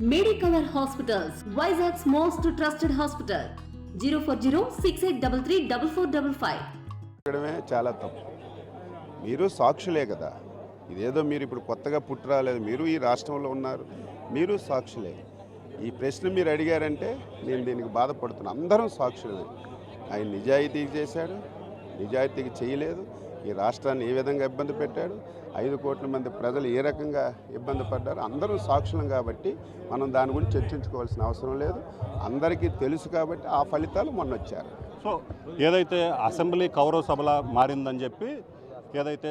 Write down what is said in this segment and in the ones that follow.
Medicover Hospitals, Vizag's most trusted hospital. 04068334455. చేయడమే చాలా తప్పు. మీరు సాక్షులే కదా, ఇదేదో మీరు ఇప్పుడు కొత్తగా పుట్టురాలేదు, మీరు ఈ రాష్ట్రంలో ఉన్నారు, మీరు సాక్షులే. ఈ ప్రశ్న మీరు అడిగారంటే నేను దీనికి బాధపడుతున్నాను. అందరం సాక్షులే. ఆయన నిజాయితీకి చేశాడు, నిజాయితీకి చేయలేదు, ఈ రాష్ట్రాన్ని ఏ విధంగా ఇబ్బంది పెట్టాడు, 5 కోట్ల మంది ప్రజలు ఏ రకంగా ఇబ్బంది పడ్డారు, అందరూ సాక్షులం కాబట్టి మనం దాని గురించి చర్చించుకోవాల్సిన అవసరం లేదు. అందరికీ తెలుసు కాబట్టి ఆ ఫలితాలు మొన్న వచ్చారు. సో ఏదైతే అసెంబ్లీ కౌరవ సభలా మారిందని చెప్పి ఏదైతే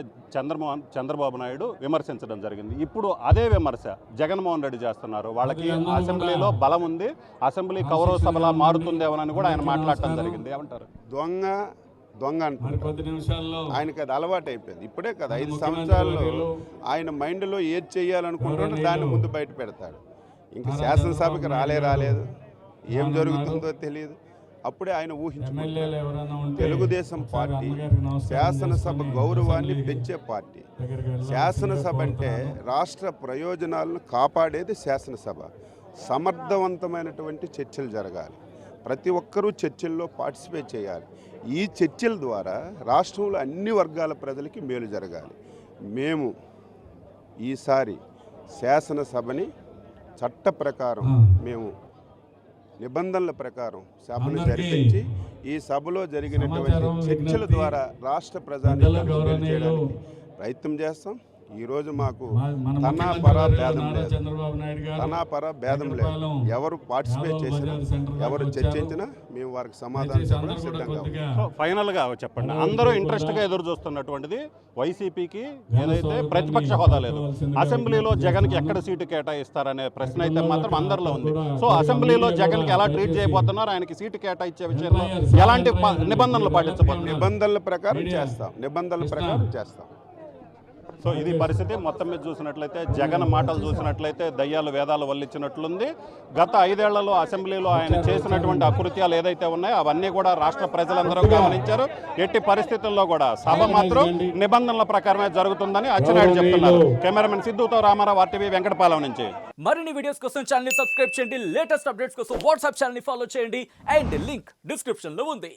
చంద్రబాబు నాయుడు విమర్శించడం జరిగింది, ఇప్పుడు అదే విమర్శ జగన్మోహన్ రెడ్డి చేస్తున్నారు. వాళ్ళకి అసెంబ్లీలో బలం ఉంది, అసెంబ్లీ కౌరవ సభలా మారుతుందేమోనని కూడా ఆయన మాట్లాడటం జరిగింది. ఏమంటారు? దొంగ అంటారు. ఆయనకి అది అలవాటు అయిపోయింది. ఇప్పుడే కదా 5 సంవత్సరాల్లో ఆయన మైండ్లో ఏది చేయాలనుకుంటాడో దాన్ని ముందు బయట పెడతాడు. ఇంక శాసనసభకి రాలేదు, ఏం జరుగుతుందో తెలియదు. అప్పుడే ఆయన ఊహించుకుంటారు. తెలుగుదేశం పార్టీ శాసనసభ గౌరవాన్ని పెంచే పార్టీ. శాసనసభ అంటే రాష్ట్ర ప్రయోజనాలను కాపాడేది శాసనసభ. సమర్థవంతమైనటువంటి చర్చలు జరగాలి, ప్రతి ఒక్కరూ చర్చల్లో పార్టిసిపేట్ చేయాలి. ఈ చర్చల ద్వారా రాష్ట్రంలో అన్ని వర్గాల ప్రజలకి మేలు జరగాలి. మేము ఈసారి శాసనసభని చట్ట ప్రకారం మేము నిబంధనల ప్రకారం సభను జరిపించి ఈ సభలో జరిగినటువంటి చర్చల ద్వారా రాష్ట్ర ప్రజానీకాన్ని మేలు చేయడానికి ప్రయత్నం చేస్తాం. ఈరోజు మాకు తనాపర భేదం లేదు. ఎవరు పార్టిసిపేట్ చేసినా, ఎవరు చర్చించినా మేము వారికి సమాధానం చెప్పడం సిద్ధంగా ఉన్నాం. సో ఫైనల్గా చెప్పండి, అందరూ ఇంట్రెస్ట్గా ఎదురు చూస్తున్నటువంటిది వైసీపీకి ఏదైతే ప్రతిపక్ష హోదా లేదు, అసెంబ్లీలో జగన్కి ఎక్కడ సీటు కేటాయిస్తారనే ప్రశ్న అయితే మాత్రం అందరిలో ఉంది. సో అసెంబ్లీలో జగన్కి ఎలా ట్రీట్ చేయబోతున్నారు, ఆయనకి సీటు కేటాయించే విషయంలో ఎలాంటి నిబంధనలు పాటించబోతున్నారు? నిబంధనల ప్రకారం చేస్తాం. సో ఇది పరిస్థితి. మొత్తం మీద చూసినట్లయితే జగన్ మాటలు చూసినట్లయితే దయ్యాలు వేదాలు వల్లించినట్లుంది. గత 5 ఏళ్లలో అసెంబ్లీలో ఆయన చేసినటువంటి అకృత్యాలు ఏదైతే ఉన్నాయో అవన్నీ కూడా రాష్ట్ర ప్రజలందరూ గమనించారు. ఎట్టి పరిస్థితుల్లో కూడా సభ మాత్రం నిబంధనల ప్రకారమే జరుగుతుందని అచ్చెన్నాయుడు చెప్తున్నారు. కెమెరామెన్ సిద్ధుతో రామారావు, RTV వెంకటపాలెం నుంచి. మరిన్ని వీడియోస్ కోసం ఛానల్ ని సబ్స్క్రైబ్ చేయండి, లేటెస్ట్ అప్డేట్స్ కోసం వాట్సాప్ ఛానల్ ని ఫాలో చేయండి అండ్ లింక్ డిస్క్రిప్షన్ లో ఉంది.